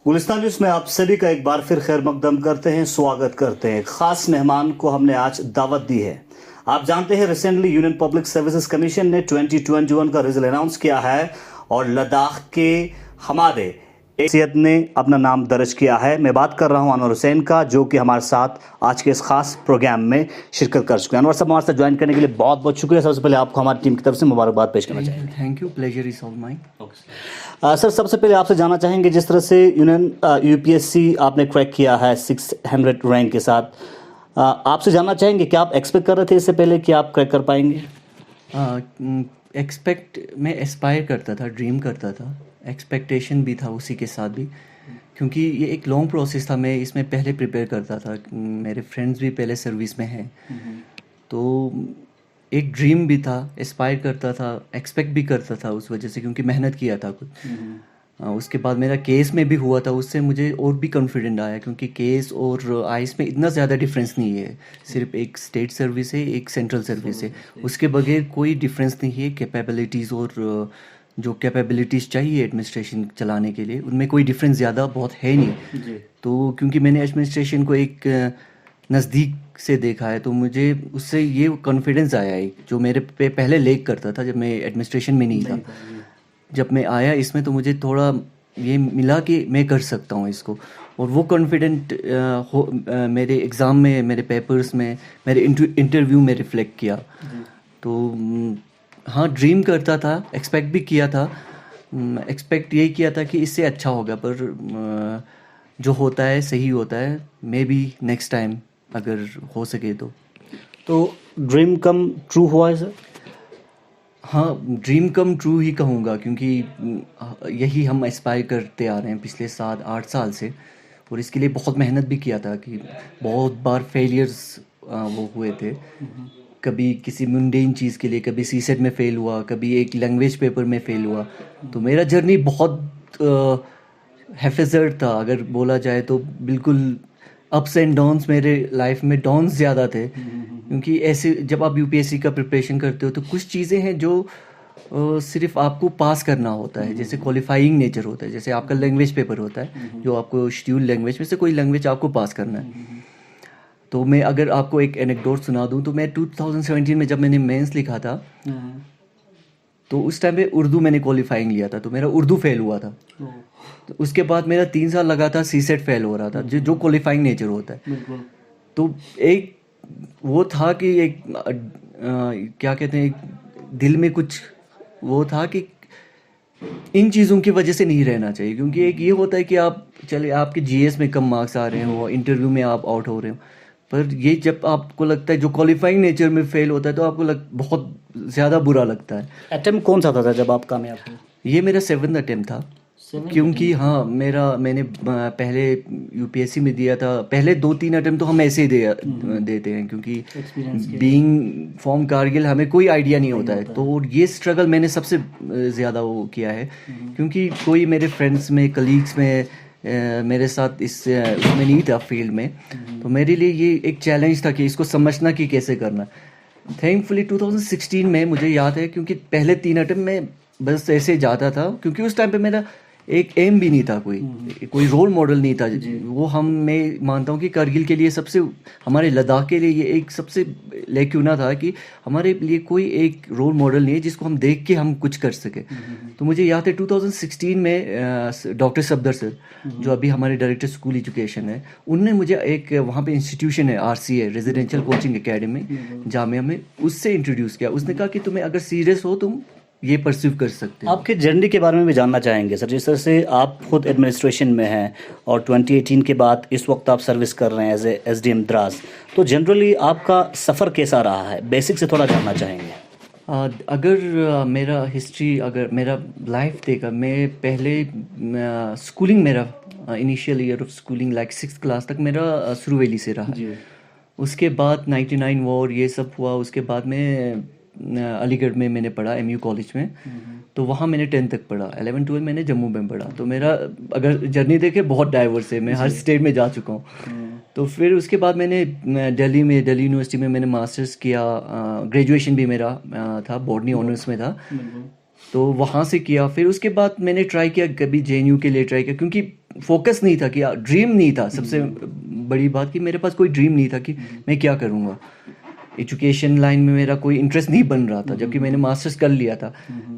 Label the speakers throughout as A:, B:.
A: Gulistan news में आप सभी का एक बार फिर खैर मकदम करते हैं, स्वागत करते हैं। खास मेहमान को हमने आज दावत दी है। आप जानते हैं recently union public services commission ने 2021 का रिजल्ट अनाउंस किया है और लद्दाख के हमारे शख्सियत ने अपना नाम दर्ज किया है। मैं बात कर रहा हूं अनवर हुसैन का, जो कि हमारे साथ आज के इस खास प्रोग्राम में शिरकत कर चुके हैं। अनवर साहब, हमारे साथ ज्वाइन करने के लिए बहुत बहुत शुक्रिया। सबसे पहले आपको हमारी टीम की तरफ से मुबारकबाद पेश करना चाहिए।
B: Thank you, pleasure is all mine.
A: Sir, सबसे पहले आपसे जानना चाहेंगे, जिस तरह से यूनियन यूपीएससी आपने क्रैक किया है 600 रैंक के साथ, आपसे जानना चाहेंगे कि आप एक्सपेक्ट कर रहे थे इससे पहले कि आप क्रैक कर पाएंगे?
B: एक्सपेक्ट मैं एस्पायर करता था, ड्रीम करता था, एक्सपेक्टेशन भी था उसी के साथ भी, क्योंकि ये एक लॉन्ग प्रोसेस था। मैं इसमें पहले प्रिपेयर करता था, मेरे फ्रेंड्स भी पहले सर्विस में हैं, तो एक ड्रीम भी था, एस्पायर करता था, एक्सपेक्ट भी करता था उस वजह से, क्योंकि मेहनत किया था कुछ। उसके बाद मेरा केस में भी हुआ था, उससे मुझे और भी कॉन्फिडेंट आया, क्योंकि केस और आइस में इतना ज़्यादा डिफरेंस नहीं है। सिर्फ एक स्टेट सर्विस है, एक सेंट्रल सर्विस है, उसके बगैर कोई डिफरेंस नहीं है। कैपेबिलिटीज़ और जो कैपेबिलिटीज़ चाहिए एडमिनिस्ट्रेशन चलाने के लिए, उनमें कोई डिफरेंस ज़्यादा बहुत है नहीं। तो क्योंकि मैंने एडमिनिस्ट्रेशन को एक नज़दीक से देखा है, तो मुझे उससे ये कॉन्फिडेंस आया है, जो मेरे पे पहले लेक करता था जब मैं एडमिनिस्ट्रेशन में नहीं था। जब मैं आया इसमें तो मुझे थोड़ा ये मिला कि मैं कर सकता हूँ इसको, और वो कॉन्फिडेंट मेरे एग्ज़ाम में, मेरे पेपर्स में, मेरे इंटरव्यू में रिफ्लेक्ट किया। तो हाँ, ड्रीम करता था, एक्सपेक्ट भी किया था। एक्सपेक्ट यही किया था कि इससे अच्छा होगा, पर जो होता है सही होता है। मे बी नेक्स्ट टाइम अगर हो सके तो
A: ड्रीम कम ट्रू हुआ है सर?
B: हाँ, ड्रीम कम ट्रू ही कहूँगा, क्योंकि यही हम एस्पायर करते आ रहे हैं पिछले 7-8 साल से, और इसके लिए बहुत मेहनत भी किया था कि बहुत बार फेलियर्स वो हुए थे। कभी किसी मुंडेन चीज़ के लिए, कभी सीसेट में फ़ेल हुआ, कभी एक लैंग्वेज पेपर में फ़ेल हुआ। तो मेरा जर्नी बहुत हैफेजर्ड था, अगर बोला जाए तो। बिल्कुल अप्स एंड डाउन्स, मेरे लाइफ में डाउन्स ज़्यादा थे, क्योंकि ऐसे जब आप यूपीएससी का प्रिपरेशन करते हो तो कुछ चीज़ें हैं जो सिर्फ आपको पास करना होता है। जैसे क्वालिफाइंग नेचर होता है, जैसे आपका लैंग्वेज पेपर होता है, जो आपको शेड्यूल लैंग्वेज में से कोई लैंग्वेज आपको पास करना है। तो मैं अगर आपको एक एनेक्डोट सुना दूं, तो मैं 2017 में जब मैंने मेंस लिखा था, तो उस टाइम पे उर्दू मैंने क्वालिफाइंग लिया था, तो मेरा उर्दू फेल हुआ था। तो उसके बाद मेरा 3 साल लगा था, सीसेट फेल हो रहा था, जो क्वालिफाइंग नेचर होता है। तो एक वो था कि एक क्या कहते हैं, दिल में कुछ वो था कि इन चीज़ों की वजह से नहीं रहना चाहिए, क्योंकि एक ये होता है कि आप चले, आपके जीएस में कम मार्क्स आ रहे हो, इंटरव्यू में आप आउट हो रहे हो, पर ये जब आपको लगता है जो क्वालिफाइंग नेचर में फेल होता है, तो आपको बहुत ज़्यादा बुरा लगता है।
A: अटेम्प्ट कौन सा था जब आप कामयाब हुए?
B: ये मेरा 7th अटेम्प्ट था, क्योंकि हाँ, मैंने पहले यूपीएससी में दिया था। पहले 2-3 अटेम्प्ट तो हम ऐसे ही देते हैं, क्योंकि बीइंग फ्रॉम कारगिल हमें कोई आइडिया नहीं होता है। तो ये स्ट्रगल मैंने सबसे ज़्यादा वो किया है, क्योंकि कोई मेरे फ्रेंड्स में, कलीग्स में मेरे साथ उसमें नहीं था फील्ड में। तो मेरे लिए ये एक चैलेंज था कि इसको समझना कि कैसे करना। थैंकफुली 2016 में मुझे याद है, क्योंकि पहले 3 अटेम्प्ट में बस ऐसे जाता था, क्योंकि उस टाइम पे मेरा एक एम भी नहीं था, कोई रोल मॉडल नहीं था। वो मैं मानता हूँ कि कारगिल के लिए सबसे, हमारे लद्दाख के लिए ये एक सबसे लेक्यूना था कि हमारे लिए कोई एक रोल मॉडल नहीं है जिसको हम देख के हम कुछ कर सके। तो मुझे याद है 2016 में डॉक्टर सफदर सर, जो अभी हमारे डायरेक्टर स्कूल एजुकेशन है, उनने मुझे एक वहाँ पे इंस्टीट्यूशन है, RCA residential coaching academy Jamia में, उससे इंट्रोड्यूस किया। उसने कहा कि तुम्हें अगर सीरियस हो, तुम ये परस्यू कर सकते हैं।
A: आपके जर्नी के बारे में भी जानना चाहेंगे सर। जिस तरह से आप खुद एडमिनिस्ट्रेशन में हैं और 2018 के बाद इस वक्त आप सर्विस कर रहे हैं एज ए SDM द्रास, तो जनरली आपका सफ़र कैसा रहा है? बेसिक से थोड़ा जानना चाहेंगे।
B: अगर मेरा हिस्ट्री, अगर मेरा लाइफ देखा, मैं पहले स्कूलिंग, मेरा initial year of schooling like 6th class तक मेरा सुरुवेली से रहा। उसके बाद 99 वॉर ये सब हुआ। उसके बाद में अलीगढ़ में मैंने पढ़ा, MU कॉलेज में, तो वहाँ मैंने 10th तक पढ़ा। 11-12 मैंने जम्मू में पढ़ा। तो मेरा अगर जर्नी देखे बहुत डाइवर्स है, मैं हर स्टेट में जा चुका हूँ। तो फिर उसके बाद मैंने दिल्ली यूनिवर्सिटी में मैंने मास्टर्स किया। ग्रेजुएशन भी मेरा था, बॉटनी ऑनर्स में था, तो वहाँ से किया। फिर उसके बाद मैंने ट्राई किया, कभी JNU के लिए ट्राई किया, क्योंकि फोकस नहीं था कि ड्रीम नहीं था। सबसे बड़ी बात कि मेरे पास कोई ड्रीम नहीं था कि मैं क्या करूँगा। एजुकेशन लाइन में मेरा कोई इंटरेस्ट नहीं बन रहा था, जबकि मैंने मास्टर्स कर लिया था।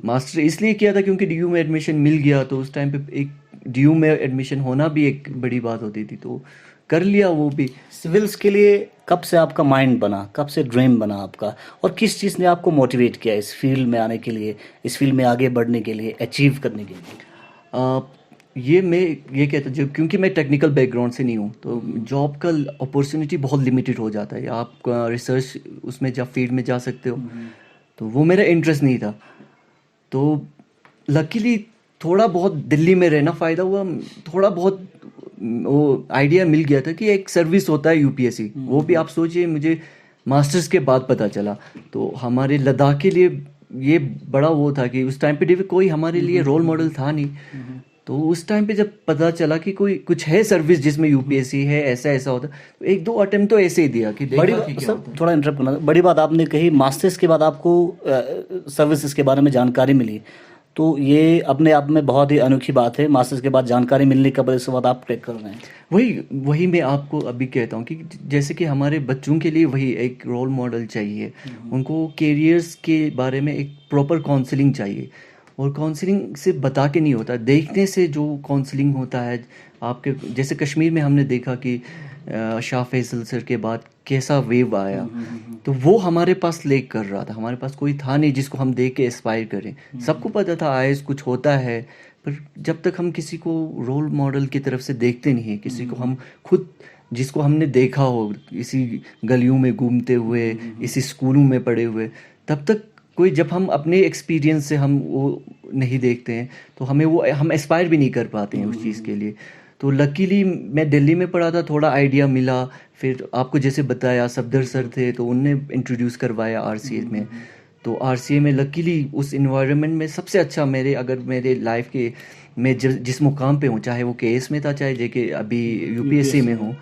B: मास्टर इसलिए किया था क्योंकि डीयू में एडमिशन मिल गया, तो उस टाइम पे एक डीयू में एडमिशन होना भी एक बड़ी बात होती थी, तो कर लिया वो भी।
A: सिविल्स के लिए कब से आपका माइंड बना, कब से ड्रीम बना आपका, और किस चीज़ ने आपको मोटिवेट किया इस फील्ड में आने के लिए, इस फील्ड में आगे बढ़ने के लिए, अचीव करने के लिए?
B: ये कहता जब क्योंकि मैं टेक्निकल बैकग्राउंड से नहीं हूँ, तो जॉब का अपॉर्चुनिटी बहुत लिमिटेड हो जाता है। आप रिसर्च उसमें जा फील्ड में जा सकते हो, तो वो मेरा इंटरेस्ट नहीं था। तो लकीली थोड़ा बहुत दिल्ली में रहना फ़ायदा हुआ, थोड़ा बहुत वो आइडिया मिल गया था कि एक सर्विस होता है यूपीएससी। वो भी आप सोचिए, मुझे मास्टर्स के बाद पता चला। तो हमारे लद्दाख के लिए ये बड़ा वो था कि उस टाइम पे कोई हमारे लिए रोल मॉडल था नहीं। तो उस टाइम पे जब पता चला कि कोई कुछ है सर्विस जिसमें यूपीएससी है, ऐसा ऐसा होता, तो एक दो अटेम्प्ट तो ऐसे ही दिया कि
A: बड़ी
B: देखा कि
A: बात
B: क्या
A: सर,
B: होता है।
A: थोड़ा इंटरप्ट करना, बड़ी बात आपने कही, मास्टर्स के बाद आपको सर्विसेज के बारे में जानकारी मिली, तो ये अपने आप में बहुत ही अनोखी बात है। मास्टर्स के बाद जानकारी मिलने के बाद इसके बाद आप ट्रैक कर रहे हैं।
B: वही मैं आपको अभी कहता हूँ कि जैसे कि हमारे बच्चों के लिए वही एक रोल मॉडल चाहिए। उनको कैरियर्स के बारे में एक प्रॉपर काउंसलिंग चाहिए, और काउंसलिंग से बता के नहीं होता, देखने से जो काउंसलिंग होता है। आपके जैसे कश्मीर में हमने देखा कि शाह फैसल सर के बाद कैसा वेव आया, तो वो हमारे पास लेक कर रहा था। हमारे पास कोई था नहीं जिसको हम देख के इंस्पायर करें। सबको पता था आईएएस कुछ होता है, पर जब तक हम किसी को रोल मॉडल की तरफ से देखते नहीं है, किसी को हम खुद जिसको हमने देखा हो इसी गलियों में घूमते हुए, इसी स्कूलों में पढ़े हुए, तब तक कोई जब हम अपने एक्सपीरियंस से हम वो नहीं देखते हैं, तो हम एस्पायर भी नहीं कर पाते हैं उस चीज़ के लिए। तो लकीली मैं दिल्ली में पढ़ा था, थोड़ा आइडिया मिला। फिर आपको जैसे बताया सफदर सर थे, तो उनने इंट्रोड्यूस करवाया आरसीए में। तो आरसीए में लकीली उस इन्वायरमेंट में सबसे अच्छा मेरे लाइफ के मैं जिस मुकाम पे हूँ, चाहे वो केएस में था, चाहे जेके अभी यूपीएससी में हूँ,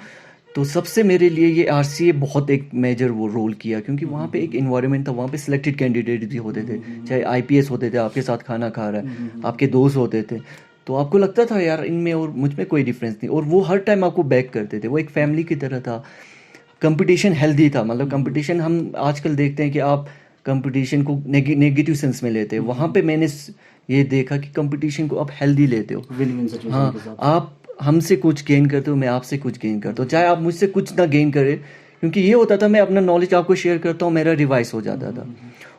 B: तो सबसे मेरे लिए ये आरसीए बहुत एक मेजर वो रोल किया, क्योंकि वहाँ पे एक इन्वायरमेंट था। वहाँ पे सिलेक्टेड कैंडिडेट भी होते थे, चाहे आईपीएस होते थे, आपके साथ खाना खा रहा है, आपके दोस्त होते थे, तो आपको लगता था यार इनमें और मुझ में कोई डिफरेंस नहीं, और वो हर टाइम आपको बैक करते थे। वो एक फैमिली की तरह था। कंपटीशन हेल्दी था, मतलब कंपटीशन हम आजकल देखते हैं कि आप कंपटीशन को नेगेटिव सेंस में लेते हैं। वहाँ पे मैंने ये देखा कि कंपटीशन को आप हेल्दी लेते हो।
A: विन विन सिचुएशन
B: हाँ,
A: के साथ।
B: आप हमसे कुछ गेन करते हो, मैं आपसे कुछ गेन करता हूँ, चाहे आप मुझसे कुछ ना गेन करें, क्योंकि ये होता था मैं अपना नॉलेज आपको शेयर करता हूँ, मेरा रिवाइज हो जाता था।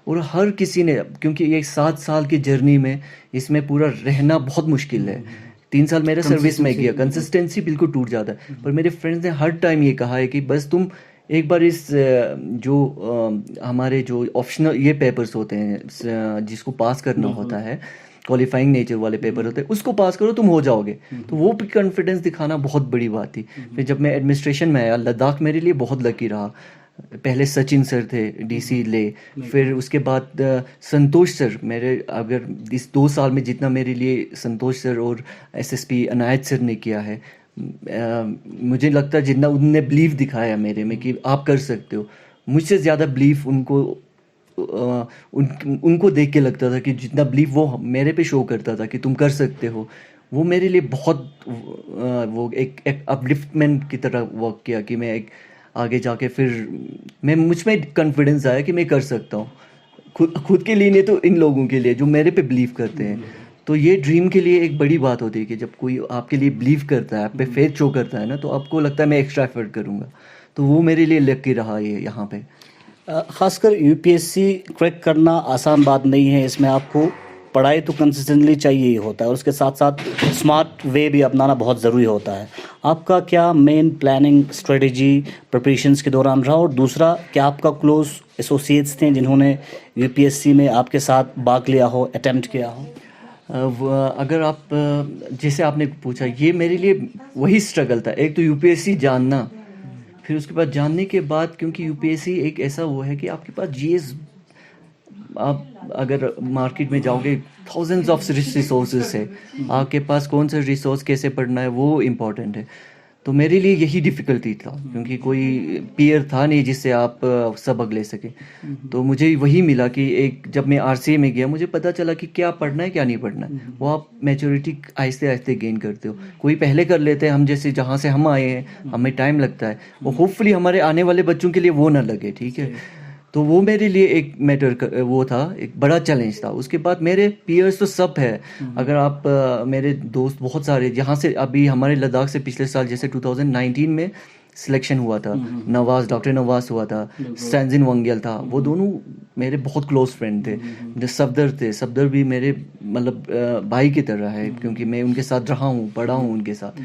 B: और हर किसी ने, क्योंकि ये 7 साल की जर्नी में इसमें पूरा रहना बहुत मुश्किल है। 3 साल मेरा सर्विस में गया, कंसिस्टेंसी बिल्कुल टूट जाता है। पर मेरे फ्रेंड्स ने हर टाइम ये कहा है कि बस तुम एक बार इस हमारे जो ऑप्शनल ये पेपर्स होते हैं जिसको पास करना होता है, क्वालिफाइंग नेचर वाले पेपर होते हैं, उसको पास करो, तुम हो जाओगे। तो वो भी कॉन्फिडेंस दिखाना बहुत बड़ी बात थी। फिर जब मैं एडमिनिस्ट्रेशन में आया, लद्दाख मेरे लिए बहुत लकी रहा। पहले सचिन सर थे डीसी ले, फिर उसके बाद संतोष सर, मेरे अगर इस 2 साल में जितना मेरे लिए संतोष सर और एसएसपी अनायत सर ने किया है, मुझे लगता है जितना उनने बिलीव दिखाया मेरे में कि आप कर सकते हो, मुझसे ज़्यादा बिलीव उनको देख के लगता था कि जितना बिलीव वो मेरे पे शो करता था कि तुम कर सकते हो, वो मेरे लिए बहुत वो एक अपलिफ्टमेंट की तरह वर्क किया कि मैं एक आगे जाके फिर मुझ में कॉन्फिडेंस आया कि मैं कर सकता हूँ, खुद के लिए नहीं तो इन लोगों के लिए जो मेरे पे बिलीव करते हैं। तो ये ड्रीम के लिए एक बड़ी बात होती है कि जब कोई आपके लिए बिलीव करता है, आप पे फेथ शो करता है ना, तो आपको लगता है मैं एक्स्ट्रा एफर्ट करूँगा। तो वो मेरे लिए लकी रहा ये यहाँ पे।
A: खासकर यूपीएससी क्रैक करना आसान बात नहीं है। इसमें आपको पढ़ाई तो कंसिस्टेंटली चाहिए ही होता है, और उसके साथ साथ स्मार्ट वे भी अपनाना बहुत ज़रूरी होता है। आपका क्या मेन प्लानिंग स्ट्रेटजी प्रिपरेशंस के दौरान रहा, और दूसरा क्या आपका क्लोज एसोसिएट्स थे जिन्होंने यूपीएससी में आपके साथ भाग लिया हो, अटेम्प्ट किया हो?
B: अगर आप जैसे आपने पूछा, ये मेरे लिए वही स्ट्रगल था। एक तो यूपीएससी जानना, फिर उसके बाद जानने के बाद, क्योंकि यूपीएससी एक ऐसा वो है कि आपके पास जीएस, आप अगर मार्केट में जाओगे थाउजेंड्स ऑफ रिसोर्सेज है, आपके पास कौन सा रिसोर्स कैसे पढ़ना है वो इम्पोर्टेंट है। तो मेरे लिए यही डिफ़िकल्टी था क्योंकि कोई पीयर था नहीं जिससे आप सबक ले सके। तो मुझे वही मिला कि एक जब मैं आरसीए में गया मुझे पता चला कि क्या पढ़ना है क्या नहीं पढ़ना है। वो आप मैच्योरिटी आहिस्ते आहिस्ते गेन करते हो। कोई पहले कर लेते हैं, हम जैसे जहाँ से हम आए हैं हमें टाइम लगता है, वो होपफुली हमारे आने वाले बच्चों के लिए वो ना लगे, ठीक है। तो वो मेरे लिए एक वो था, एक बड़ा चैलेंज था। उसके बाद मेरे पीयर्स तो सब है। अगर आप मेरे दोस्त बहुत सारे यहाँ से अभी हमारे लद्दाख से पिछले साल जैसे 2019 में सिलेक्शन हुआ था, नवाज डॉक्टर नवाज हुआ था, स्टैंजिन वंगेल था, वो दोनों मेरे बहुत क्लोज फ्रेंड थे। जो सफदर थे, सफदर भी मेरे मतलब भाई की तरह है क्योंकि मैं उनके साथ रहा हूँ, पढ़ा हूँ उनके साथ।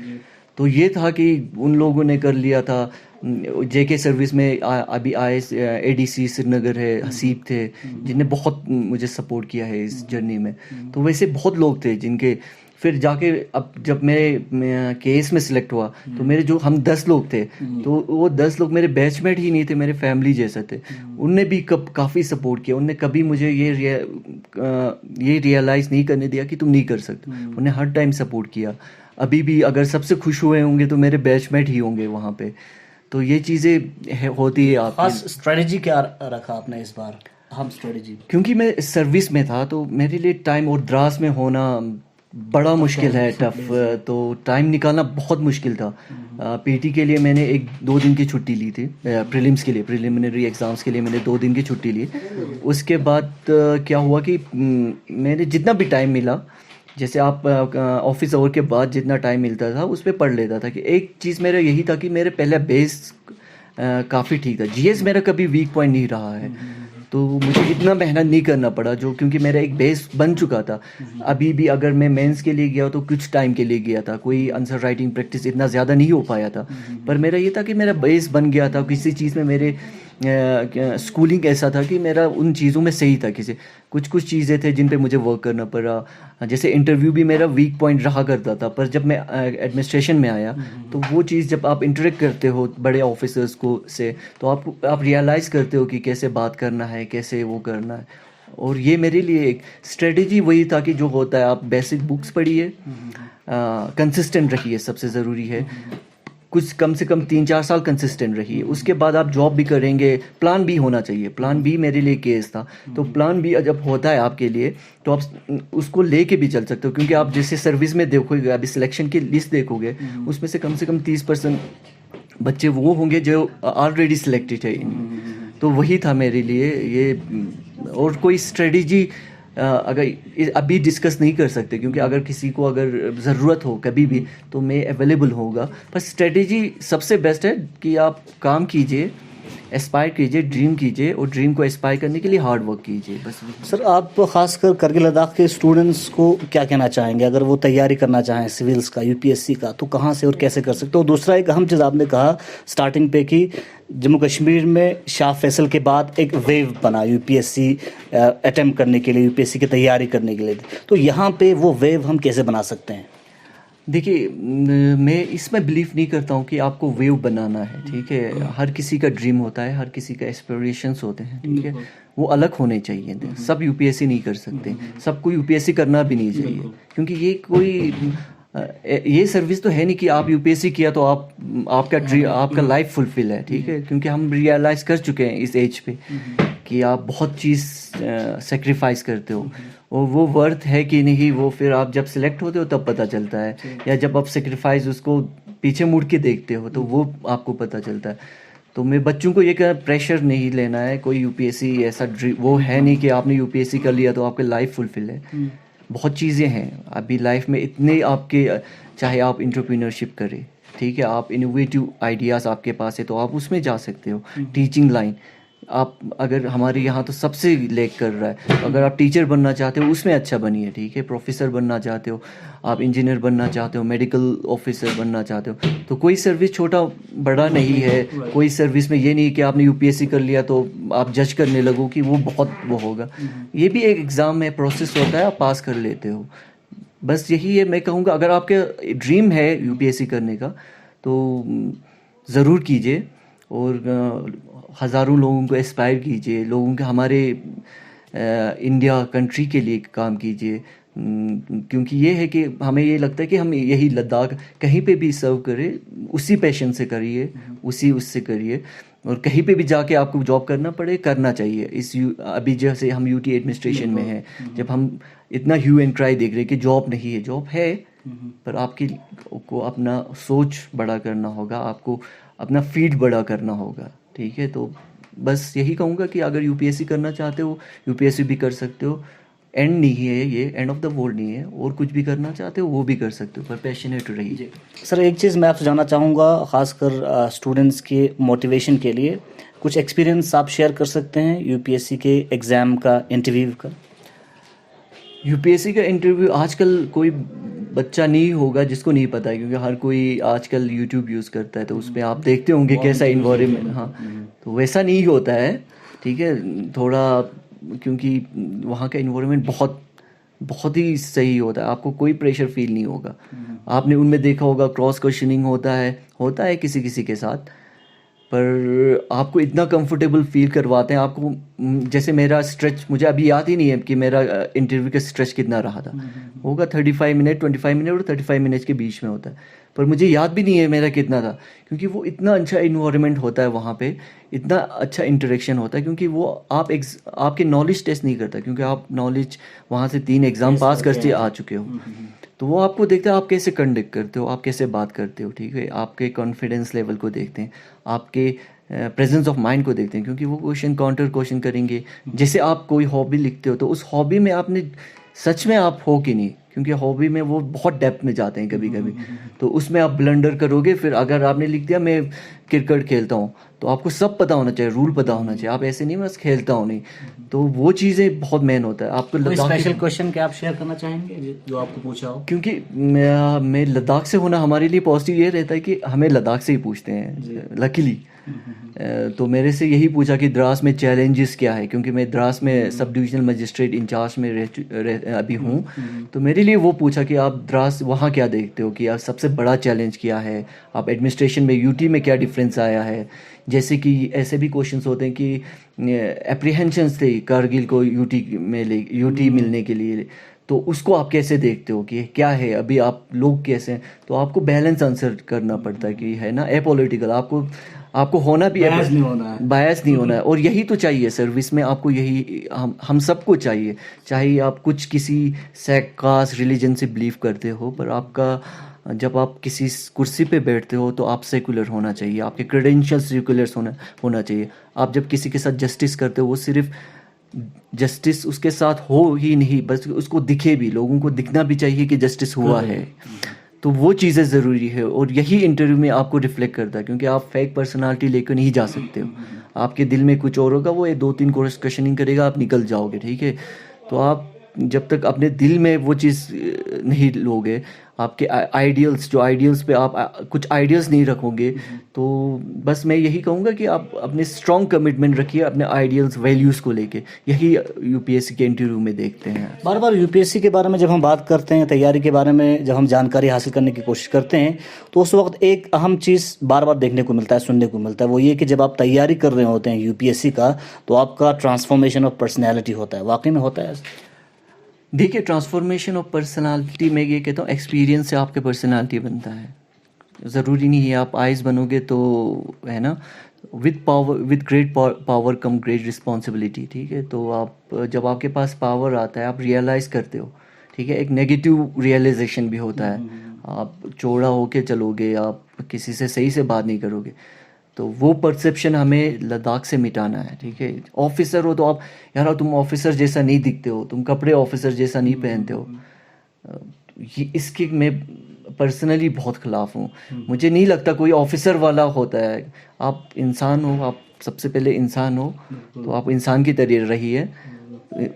B: तो ये था कि उन लोगों ने कर लिया था। जेके सर्विस में अभी आए एडीसी श्रीनगर है, हसीब थे, जिनने बहुत मुझे सपोर्ट किया है इस जर्नी में। तो वैसे बहुत लोग थे जिनके फिर जाके अब जब मैं केस में सिलेक्ट हुआ तो मेरे जो हम 10 लोग थे, तो वो 10 लोग मेरे बैचमेट ही नहीं थे, मेरे फैमिली जैसे थे। उनने भी काफ़ी सपोर्ट किया। उनने कभी मुझे ये रियलाइज़ नहीं करने दिया कि तुम नहीं कर सकते। उन्हें हर टाइम सपोर्ट किया। अभी भी अगर सबसे खुश हुए होंगे तो मेरे बैचमेट ही होंगे वहाँ पे। तो ये चीज़ें होती है आप।
A: खास स्ट्रेटजी क्या रखा आपने इस बार, हम स्ट्रेटजी?
B: क्योंकि मैं सर्विस में था तो मेरे लिए टाइम और द्रास में होना बड़ा मुश्किल है, टफ। तो टाइम निकालना बहुत मुश्किल था। पीटी के लिए मैंने 1-2 दिन की छुट्टी ली थी, प्रीलिम्स के लिए, प्रिलिमिनरी एग्ज़ाम्स के लिए मैंने 2 दिन की छुट्टी ली। उसके बाद क्या हुआ कि मैंने जितना भी टाइम मिला, जैसे आप ऑफिस आवर के बाद जितना टाइम मिलता था उस पर पढ़ लेता था। कि एक चीज़ मेरा यही था कि मेरे पहले बेस काफ़ी ठीक था। जीएस मेरा कभी वीक पॉइंट नहीं रहा है, तो मुझे इतना मेहनत नहीं करना पड़ा जो, क्योंकि मेरा एक बेस बन चुका था। अभी भी अगर मैं मेंस के लिए गया तो कुछ टाइम के लिए गया था, कोई आंसर राइटिंग प्रैक्टिस इतना ज़्यादा नहीं हो पाया था। पर मेरा ये था कि मेरा बेस बन गया था किसी चीज़ में। मेरे स्कूलिंग ऐसा था कि मेरा उन चीज़ों में सही था। कुछ चीज़ें थे जिन पे मुझे वर्क करना पड़ा। जैसे इंटरव्यू भी मेरा वीक पॉइंट रहा करता था, पर जब मैं एडमिनिस्ट्रेशन में आया तो वो चीज़ जब आप इंटरेक्ट करते हो बड़े ऑफिसर्स को से, तो आप रियलाइज़ करते हो कि कैसे बात करना है, कैसे वो करना है। और ये मेरे लिए एक स्ट्रेटजी वही था कि जो होता है, आप बेसिक बुक्स पढ़िए, कंसिस्टेंट रहिए, सबसे ज़रूरी है। कुछ कम से कम 3-4 साल कंसिस्टेंट रहिए। उसके बाद आप जॉब भी करेंगे। प्लान बी होना चाहिए। प्लान बी मेरे लिए केस था। तो प्लान बी जब होता है आपके लिए तो आप उसको लेके भी चल सकते हो। क्योंकि आप जैसे सर्विस में देखोगे, अभी सिलेक्शन की लिस्ट देखोगे, उसमें से कम 30% बच्चे वो होंगे जो ऑलरेडी सिलेक्टेड है। तो वही था मेरे लिए ये। और कोई स्ट्रेटजी अगर अभी डिस्कस नहीं कर सकते, क्योंकि अगर किसी को अगर ज़रूरत हो कभी भी तो मैं अवेलेबल होगा। पर स्ट्रेटजी सबसे बेस्ट है कि आप काम कीजिए, एस्पायर कीजिए, ड्रीम कीजिए, और ड्रीम को एस्पायर करने के लिए हार्ड वर्क कीजिए, बस।
A: सर, आप खासकर करगिल लद्दाख के स्टूडेंट्स को क्या कहना चाहेंगे अगर वो तैयारी करना चाहें सिविल्स का, यूपीएससी का, तो कहाँ से और कैसे कर सकते हो? दूसरा एक अहम चीज़ आपने कहा स्टार्टिंग पे कि जम्मू कश्मीर में शाह फैसल के बाद एक वेव बना यूपीएससी अटेम्प्ट करने के लिए, यूपीएससी की तैयारी करने के लिए। तो यहाँ पे वो वेव हम कैसे बना सकते हैं?
B: देखिए, मैं इसमें बिलीव नहीं करता हूँ कि आपको वेव बनाना है, ठीक है। हर किसी का ड्रीम होता है, हर किसी का एस्पिरेशंस होते हैं, ठीक है। वो अलग होने चाहिए। सब यूपीएससी नहीं कर सकते, सबको यूपीएससी करना भी नहीं चाहिए, क्योंकि ये कोई ये सर्विस तो है नहीं कि आप यूपीएससी किया तो आपका लाइफ फुलफिल है, ठीक है। क्योंकि हम रियलाइज़ कर चुके हैं इस एज पे कि आप बहुत चीज़ सेक्रीफाइस करते हो, और वो वर्थ है कि नहीं, वो फिर आप जब सिलेक्ट होते हो तब पता चलता है, या जब आप सेक्रीफाइस उसको पीछे मुड़ के देखते हो तो वो आपको पता चलता है। तो मैं बच्चों को ये प्रेशर नहीं लेना है। कोई यूपीएससी ऐसा वो है नहीं कि आपने यूपीएससी कर लिया तो आपकी लाइफ फुलफिल है। बहुत चीज़ें हैं अभी लाइफ में, इतने आपके, चाहे आप इंटरप्रेन्योरशिप करें, ठीक है, आप इनोवेटिव आइडियाज़ आपके पास है तो आप उसमें जा सकते हो। टीचिंग लाइन, आप अगर हमारे यहाँ तो सबसे लैग कर रहा है। अगर आप टीचर बनना चाहते हो उसमें अच्छा बनिए, ठीक है। प्रोफेसर बनना चाहते हो, आप इंजीनियर बनना चाहते हो, मेडिकल ऑफिसर बनना चाहते हो, तो कोई सर्विस छोटा बड़ा नहीं है। कोई सर्विस में ये नहीं कि आपने यूपीएससी कर लिया तो आप जज करने लगो कि वो बहुत वो होगा। ये भी एक एग्ज़ाम में प्रोसेस होता है, आप पास कर लेते हो। बस यही है, मैं कहूँगा अगर आपके ड्रीम है यूपीएससी करने का तो ज़रूर कीजिए, और हज़ारों लोगों को इंस्पायर कीजिए, लोगों के, हमारे इंडिया कंट्री के लिए काम कीजिए। क्योंकि ये है कि हमें ये लगता है कि हम यही लद्दाख कहीं पे भी सर्व करें, उसी पैशन से करिए, उसी उससे करिए, और कहीं पे भी जाके आपको जॉब करना पड़े, करना चाहिए। अभी जैसे हम यूटी एडमिनिस्ट्रेशन में हैं, जब हम इतना ह्यू एंड क्राई देख रहे हैं कि जॉब नहीं है, जॉब है, पर को अपना सोच बड़ा करना होगा, आपको अपना फील्ड बड़ा करना होगा, ठीक है। तो बस यही कहूँगा कि अगर यूपीएससी करना चाहते हो, यूपीएससी भी कर सकते हो, एंड नहीं है ये, एंड ऑफ द वर्ल्ड नहीं है, और कुछ भी करना चाहते हो वो भी कर सकते हो, पर पैशनेट रहिए।
A: सर एक चीज़ मैं आपसे जानना चाहूँगा, ख़ासकर स्टूडेंट्स के मोटिवेशन के लिए कुछ एक्सपीरियंस आप शेयर कर सकते हैं यूपीएससी के एग्ज़ाम का, इंटरव्यू का?
B: यूपीएससी का इंटरव्यू आजकल कोई बच्चा नहीं होगा जिसको नहीं पता है, क्योंकि हर कोई आजकल यूट्यूब यूज़ करता है, तो उसमें आप देखते होंगे कैसा इन्वायरमेंट, हाँ, तो वैसा नहीं होता है, ठीक है, थोड़ा, क्योंकि वहाँ का इन्वायरमेंट बहुत ही सही होता है, आपको कोई प्रेशर फील नहीं होगा। आपने उनमें देखा होगा क्रॉस क्वेश्चनिंग होता है किसी किसी के साथ, पर आपको इतना कंफर्टेबल फील करवाते हैं आपको। जैसे मेरा स्ट्रेच, मुझे अभी याद ही नहीं है कि मेरा इंटरव्यू का स्ट्रेच कितना रहा था, होगा 35 मिनट, 25 मिनट और 35 मिनट के बीच में होता है, पर मुझे याद भी नहीं है मेरा कितना था, क्योंकि वो इतना अच्छा इन्वायरमेंट होता है वहाँ पे, इतना अच्छा इंटरेक्शन होता है, क्योंकि वो आपके नॉलेज टेस्ट नहीं करता, क्योंकि आप नॉलेज वहाँ से 3 एग्ज़ाम पास करके आ चुके हो, तो वो आपको देखते हैं आप कैसे कंडक्ट करते हो, आप कैसे बात करते हो, ठीक है, आपके कॉन्फिडेंस लेवल को देखते हैं, आपके प्रेजेंस ऑफ माइंड को देखते हैं, क्योंकि वो क्वेश्चन काउंटर क्वेश्चन करेंगे। जैसे आप कोई हॉबी लिखते हो, तो उस हॉबी में आपने सच में आप हो कि नहीं, क्योंकि हॉबी में वो बहुत डेप्थ में जाते हैं कभी कभी, तो उसमें आप ब्लंडर करोगे। फिर अगर आपने लिख दिया मैं क्रिकेट खेलता हूँ, तो आपको सब पता होना चाहिए, रूल पता होना चाहिए, आप ऐसे नहीं बस खेलता हूँ नहीं, तो वो चीज़ें बहुत मेन होता है। आपको
A: कोई
B: लद्दाख
A: स्पेशल क्वेश्चन क्या आप शेयर करना चाहेंगे जो आपको पूछा हो?
B: क्योंकि मैं लद्दाख से होना हमारे लिए पॉजिटिव ये रहता है कि हमें लद्दाख से ही पूछते हैं लकीली। तो मेरे से यही पूछा कि द्रास में चैलेंजेस क्या है, क्योंकि मैं द्रास में सब डिविजनल मजिस्ट्रेट इंचार्ज में अभी हूँ, तो मेरे लिए वो पूछा कि आप द्रास वहाँ क्या देखते हो, कि आप सबसे बड़ा चैलेंज क्या है, आप एडमिनिस्ट्रेशन में यूटी में क्या डिफरेंस आया है। जैसे कि ऐसे भी क्वेश्चंस होते हैं कि एप्रीहेंशंस थे कारगिल को यूटी मिलने के लिए, तो उसको आप कैसे देखते हो कि क्या है, अभी आप लोग कैसे हैं, तो आपको बैलेंस आंसर करना पड़ता है कि है ना, एपॉलिटिकल, आपको होना भी,
A: बायस नहीं होना है,
B: बायस नहीं होना है, और यही तो चाहिए सर्विस में आपको, यही हम सबको चाहिए, चाहे आप कुछ किसी सेक्ट, कास्ट, रिलीजन से बिलीव करते हो, पर आपका जब आप किसी कुर्सी पे बैठते हो तो आप सेकुलर होना चाहिए, आपके क्रेडेंशियल्स सेकुलर होना चाहिए। आप जब किसी के साथ जस्टिस करते हो, वो सिर्फ जस्टिस उसके साथ हो ही नहीं, बस उसको दिखे भी, लोगों को दिखना भी चाहिए कि जस्टिस हुआ है, तो वो चीज़ें ज़रूरी है, और यही इंटरव्यू में आपको रिफ्लेक्ट करता है, क्योंकि आप फेक पर्सनालिटी लेकर नहीं जा सकते हो, आपके दिल में कुछ और होगा, वो 2-3 क्वेश्चनिंग करेगा, आप निकल जाओगे, ठीक है। तो आप जब तक अपने दिल में वो चीज़ नहीं लोगे, आपके आइडियल्स, जो आइडियल्स पे आप कुछ आइडियल्स नहीं रखोगे, तो बस मैं यही कहूँगा कि आप अपने स्ट्रॉन्ग कमिटमेंट रखिए अपने आइडियल्स, वैल्यूज़ को लेके, यही यूपीएससी के इंटरव्यू में देखते हैं।
A: बार बार यूपीएससी के बारे में जब हम बात करते हैं, तैयारी के बारे में जब हम जानकारी हासिल करने की कोशिश करते हैं, तो उस वक्त एक अहम चीज़ बार बार देखने को मिलता है, सुनने को मिलता है, वो ये कि जब आप तैयारी कर रहे होते हैं यूपीएससी का, तो आपका ट्रांसफॉर्मेशन ऑफ पर्सनैलिटी होता है। वाकई में होता है?
B: देखिए, ट्रांसफॉर्मेशन ऑफ पर्सनालिटी में ये कहता हूँ, एक्सपीरियंस से आपके पर्सनालिटी बनता है, ज़रूरी नहीं है आप आइज़ बनोगे तो, है ना, with great power come great responsibility, ठीक है। तो आप जब आपके पास पावर आता है, आप रियलाइज़ करते हो, ठीक है, एक नेगेटिव रियलाइजेशन भी होता है, आप चौड़ा होके चलोगे, आप किसी से सही से बात नहीं करोगे, तो वो परसेप्शन हमें लद्दाख से मिटाना है, ठीक है। ऑफिसर हो तो आप, यार तुम ऑफिसर जैसा नहीं दिखते हो, तुम कपड़े ऑफिसर जैसा नहीं पहनते हो, ये इसके मैं पर्सनली बहुत ख़िलाफ़ हूँ। मुझे नहीं लगता कोई ऑफिसर वाला होता है, आप इंसान हो, आप सबसे पहले इंसान हो, तो आप इंसान की तरह रहिए,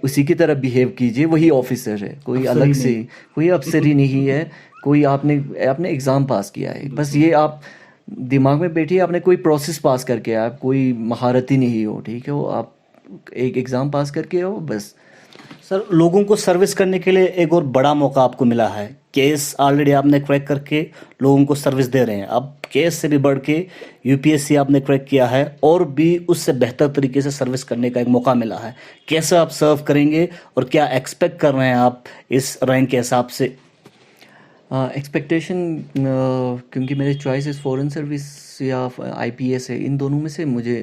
B: उसी की तरह बिहेव कीजिए, वही ऑफिसर है, कोई अलग से, कोई अफसर ही नहीं है, कोई आपने एग्ज़ाम पास किया है, बस ये आप दिमाग में बैठिए, आपने कोई प्रोसेस पास करके आए, आप कोई महारती नहीं हो, ठीक है, वो आप एक एग्ज़ाम पास करके हो, बस
A: सर, लोगों को सर्विस करने के लिए एक और बड़ा मौका आपको मिला है। केस ऑलरेडी आपने क्रैक करके लोगों को सर्विस दे रहे हैं। अब केस से भी बढ़ के यूपीएससी आपने क्रैक किया है और भी उससे बेहतर तरीके से सर्विस करने का एक मौका मिला है। कैसे आप सर्व करेंगे और क्या एक्सपेक्ट कर रहे हैं आप इस रैंक के हिसाब से?
B: एक्सपेक्टेशन क्योंकि मेरे चॉइसेस फॉरेन सर्विस या आईपीएस है, इन दोनों में से मुझे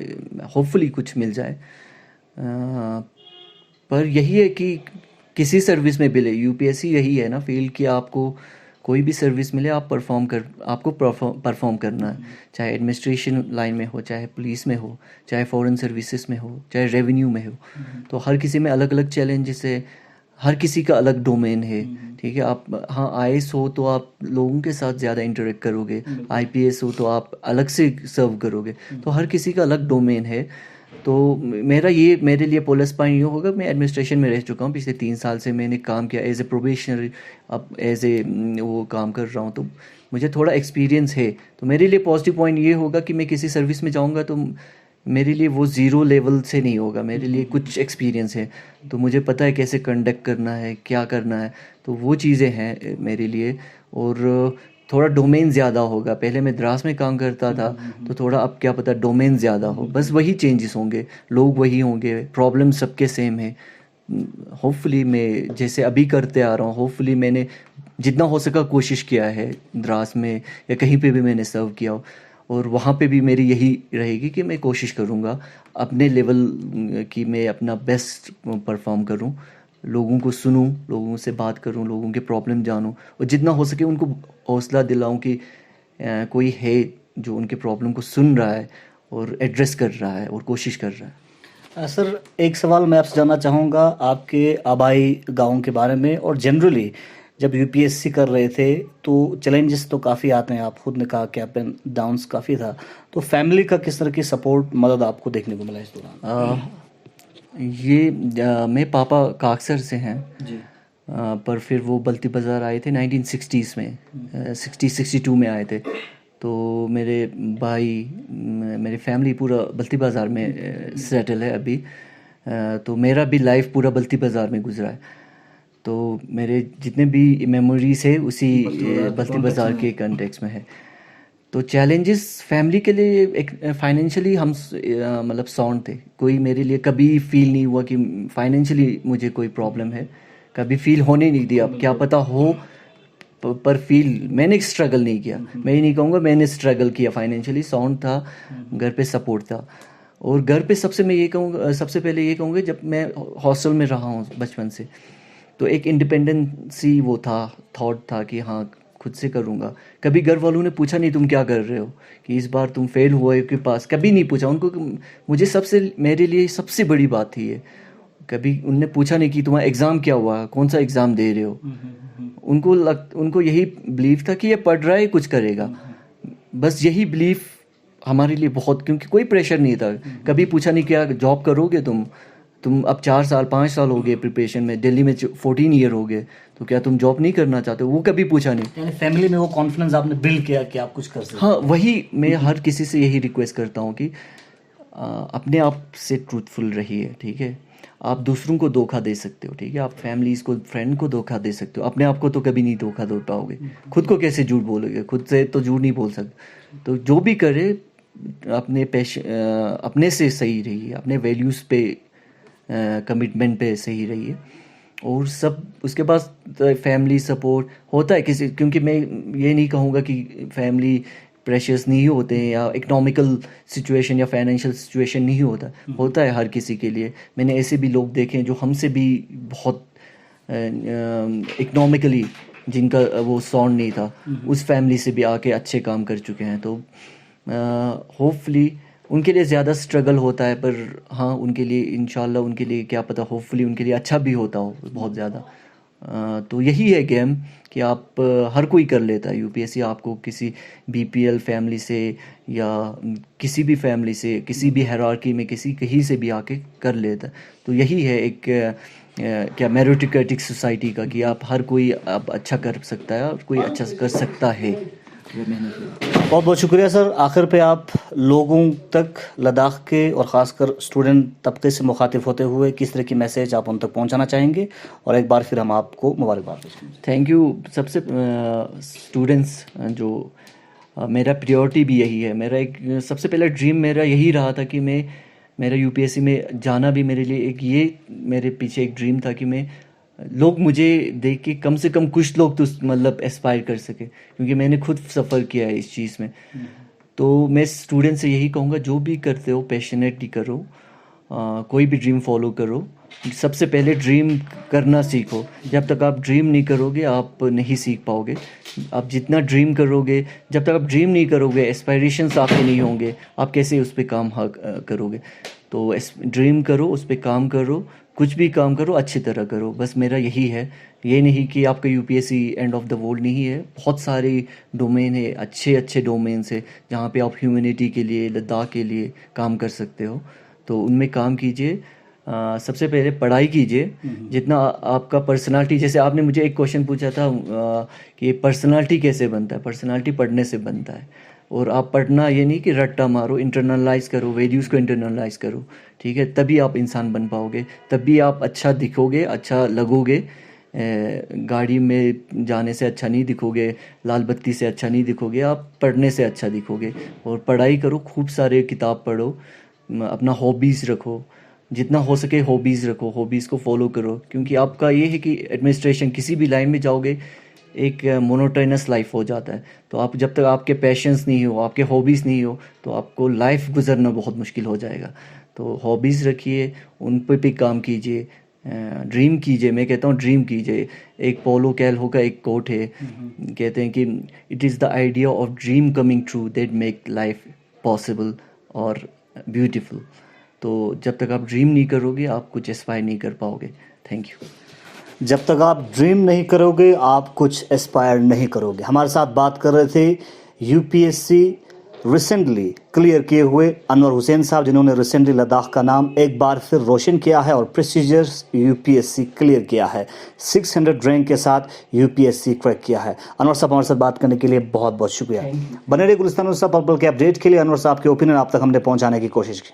B: होपफुली कुछ मिल जाए। पर यही है कि किसी सर्विस में मिले, यूपीएससी यही है ना फील्ड कि आपको कोई भी सर्विस मिले आप आपको परफॉर्म करना है, चाहे एडमिनिस्ट्रेशन लाइन में हो, चाहे पुलिस में हो, चाहे फॉरेन सर्विसेज में हो, चाहे रेवेन्यू में हो। तो हर किसी में अलग अलग चैलेंजेस है, हर किसी का अलग डोमेन है। ठीक है, आप हाँ आईएएस हो तो आप लोगों के साथ ज़्यादा इंटरेक्ट करोगे, आईपीएस हो तो आप अलग से सर्व करोगे। तो हर किसी का अलग डोमेन है। तो मेरे लिए प्लस पॉइंट ये होगा, मैं एडमिनिस्ट्रेशन में रह चुका हूँ, पिछले 3 साल से मैंने काम किया एज ए प्रोबेशनरी, अब एज ए वो काम कर रहा हूँ, तो मुझे थोड़ा एक्सपीरियंस है। तो मेरे लिए पॉजिटिव पॉइंट ये होगा कि मैं किसी सर्विस में जाऊँगा तो मेरे लिए वो ज़ीरो लेवल से नहीं होगा, मेरे लिए कुछ एक्सपीरियंस है, तो मुझे पता है कैसे कंडक्ट करना है, क्या करना है। तो वो चीज़ें हैं मेरे लिए। और थोड़ा डोमेन ज़्यादा होगा, पहले मैं द्रास में काम करता था तो थोड़ा अब क्या पता डोमेन ज़्यादा हो, बस वही चेंजेस होंगे, लोग वही होंगे, प्रॉब्लम सबके सेम है। होपफुली मैं जैसे अभी करते आ रहा हूँ, होपफुली मैंने जितना हो सका कोशिश किया है द्रास में या कहीं पे भी मैंने सर्व किया हो, और वहाँ पे भी मेरी यही रहेगी कि मैं कोशिश करूँगा अपने लेवल की मैं अपना बेस्ट परफॉर्म करूँ, लोगों को सुनूं, लोगों से बात करूं, लोगों के प्रॉब्लम जानूं और जितना हो सके उनको हौसला दिलाऊं कि कोई है जो उनके प्रॉब्लम को सुन रहा है और एड्रेस कर रहा है और कोशिश कर रहा है।
A: सर, एक सवाल मैं आपसे जानना चाहूँगा आपके आबाई गांव के बारे में। और जनरली जब यूपीएससी कर रहे थे तो चैलेंजेस तो काफ़ी आते हैं, आप खुद ने कहा कि अप एंड डाउन्स काफ़ी था, तो फैमिली का किस तरह की सपोर्ट मदद आपको देखने को मिला इस दौरान?
B: मैं पापा काकसर से हैं
A: जी।
B: पर फिर वो बल्ती बाज़ार आए थे 1960s में, 62 में आए थे। तो मेरे भाई मेरी फैमिली पूरा बल्ती बाज़ार में सेटल है अभी। तो मेरा भी लाइफ पूरा बल्ती बाज़ार में गुजरा है। तो मेरे जितने भी मेमोरीज है उसी बल्ती बाज़ार के कंटेक्स में है। तो चैलेंजेस फैमिली के लिए एक फाइनेंशियली हम मतलब साउंड थे, कोई मेरे लिए कभी फील नहीं हुआ कि फाइनेंशियली मुझे कोई प्रॉब्लम है, कभी फील होने नहीं दिया। क्या पता हो पर फील मैंने स्ट्रगल नहीं किया, मैं ये नहीं कहूँगा मैंने स्ट्रगल किया, फाइनेंशियली साउंड था, घर पे सपोर्ट था। और घर पे सबसे पहले ये कहूँगा जब मैं हॉस्टल में रहा हूँ बचपन से, तो एक इंडिपेंडेंसी वो था, थॉट था कि हाँ खुद से करूँगा। कभी घर वालों ने पूछा नहीं तुम क्या कर रहे हो, कि इस बार तुम फेल हुए के पास, कभी नहीं पूछा उनको। मुझे मेरे लिए सबसे बड़ी बात थी ये, कभी उनने पूछा नहीं कि तुम्हारा एग्ज़ाम क्या हुआ, कौन सा एग्ज़ाम दे रहे हो। उनको यही बिलीव था कि ये पढ़ रहा है कुछ करेगा, बस यही बिलीव हमारे लिए बहुत, क्योंकि कोई प्रेशर नहीं था। कभी पूछा नहीं क्या जॉब करोगे तुम अब 4-5 साल हो गए प्रिपरेशन में, दिल्ली में 14 ईयर हो गए, तो क्या तुम जॉब नहीं करना चाहते हो, वो कभी पूछा नहीं।
A: यानी फैमिली में वो कॉन्फिडेंस आपने बिल्ड किया कि आप कुछ कर सकते।
B: हाँ, वही मैं हर किसी से यही रिक्वेस्ट करता हूँ कि अपने आप से ट्रूथफुल रहिए। ठीक है, आप दूसरों को धोखा दे सकते हो, ठीक है, आप फैमिलीज को, फ्रेंड को धोखा दे सकते हो, अपने आप को तो कभी नहीं धोखा दे पाओगे। खुद को कैसे झूठ बोलोगे, खुद से तो झूठ नहीं बोल सकते। तो जो भी करे अपने से सही रहिए, अपने वैल्यूज़ पे कमिटमेंट पे सही रहिए, और सब उसके बाद फैमिली सपोर्ट होता है किसी, क्योंकि मैं ये नहीं कहूँगा कि फैमिली प्रेशर्स नहीं होते हैं या इकोनॉमिकल सिचुएशन या फाइनेंशियल सिचुएशन नहीं होता है हर किसी के लिए। मैंने ऐसे भी लोग देखे हैं जो हमसे भी बहुत इकोनॉमिकली जिनका वो साउंड नहीं था, उस फैमिली से भी आके अच्छे काम कर चुके हैं। तो होपफुली उनके लिए ज़्यादा स्ट्रगल होता है, पर हाँ उनके लिए इंशाल्लाह, उनके लिए क्या पता, होपफुली उनके लिए अच्छा भी होता हो बहुत ज़्यादा। तो यही है गेम कि आप हर कोई कर लेता है यूपीएससी। आपको किसी बीपीएल फैमिली से या किसी भी फैमिली से, किसी भी हायरार्की में, कहीं से भी आके कर लेता है। तो यही है एक क्या मेरिटोक्रेटिक सोसाइटी का, कि आप हर कोई आप अच्छा कर सकता है और कोई अच्छा कर सकता है। अगर मेहनत करें।
A: बहुत बहुत शुक्रिया सर। आखिर पे आप लोगों तक लद्दाख के और ख़ासकर स्टूडेंट तबके से मुखातिब होते हुए किस तरह की मैसेज आप उन तक पहुंचाना चाहेंगे, और एक बार फिर हम आपको मुबारकबाद पेश करेंगे।
B: Thank you. सबसे स्टूडेंट्स जो मेरा प्रायोरिटी भी यही है। मेरा एक सबसे पहला ड्रीम मेरा यही रहा था कि मेरा यूपीएससी में जाना भी मेरे लिए एक ये मेरे पीछे एक ड्रीम था कि लोग मुझे देख के कम से कम कुछ लोग तो मतलब एस्पायर कर सके, क्योंकि मैंने खुद सफ़र किया है इस चीज़ में। तो मैं स्टूडेंट से यही कहूँगा, जो भी करते हो पैशनेटली करो, कोई भी ड्रीम फॉलो करो। सबसे पहले ड्रीम करना सीखो। जब तक आप ड्रीम नहीं करोगे आप नहीं सीख पाओगे। आप जितना ड्रीम करोगे, जब तक आप ड्रीम नहीं करोगे, एस्पायरेशंस आपके नहीं होंगे, आप कैसे उस पर काम करोगे। तो ड्रीम करो, उस पर काम करो, कुछ भी काम करो अच्छी तरह करो। बस मेरा यही है। ये नहीं कि आपका UPSC end of the world नहीं है। बहुत सारे डोमेन है, अच्छे अच्छे डोमेन्स है जहाँ पे आप ह्यूमैनिटी के लिए, लद्दाख के लिए काम कर सकते हो। तो उनमें काम कीजिए। सबसे पहले पढ़ाई कीजिए। जितना आपका पर्सनालिटी, जैसे आपने मुझे एक क्वेश्चन पूछा था कि पर्सनालिटी कैसे बनता है। पर्सनालिटी पढ़ने से बनता है। और आप पढ़ना ये नहीं कि रट्टा मारो, इंटरनलाइज करो, वैल्यूज़ को इंटरनलाइज करो, ठीक है। तभी आप इंसान बन पाओगे, तभी आप अच्छा दिखोगे, अच्छा लगोगे। गाड़ी में जाने से अच्छा नहीं दिखोगे, लाल बत्ती से अच्छा नहीं दिखोगे, आप पढ़ने से अच्छा दिखोगे। और पढ़ाई करो, खूब सारे किताब पढ़ो, अपना हॉबीज़ रखो, जितना हो सके हॉबीज़ रखो, हॉबीज़ को फॉलो करो। क्योंकि आपका ये है कि एडमिनिस्ट्रेशन किसी भी लाइन में जाओगे एक मोनोटोनस लाइफ हो जाता है। तो आप जब तक आपके पैशंस नहीं हो, आपके हॉबीज़ नहीं हो, तो आपको लाइफ गुजरना बहुत मुश्किल हो जाएगा। तो हॉबीज़ रखिए, उन पर भी काम कीजिए, ड्रीम कीजिए। मैं कहता हूँ ड्रीम कीजिए। एक पोलो कैल्हो का एक कोट है, कहते हैं कि it is the idea of dream coming true that make life possible और ब्यूटीफुल। तो जब तक आप ड्रीम नहीं करोगे आप कुछ एस्पायर नहीं कर पाओगे। Thank you.
A: जब तक आप ड्रीम नहीं करोगे आप कुछ एस्पायर नहीं करोगे। हमारे साथ बात कर रहे थे यूपीएससी रिसेंटली क्लियर किए हुए अनवर हुसैन साहब, जिन्होंने रिसेंटली लद्दाख का नाम एक बार फिर रोशन किया है और प्रेस्टिजियस यूपीएससी क्लियर किया है। 600 रैंक के साथ यूपीएससी क्रैक किया है। अनवर साहब हमारे साथ बात करने के लिए बहुत बहुत शुक्रिया। बने रहिए गुलिस्तान न्यूज़ पर्पल के अपडेट के लिए। अनवर साहब के ओपिनियन आप तक हमने पहुंचाने की कोशिश की।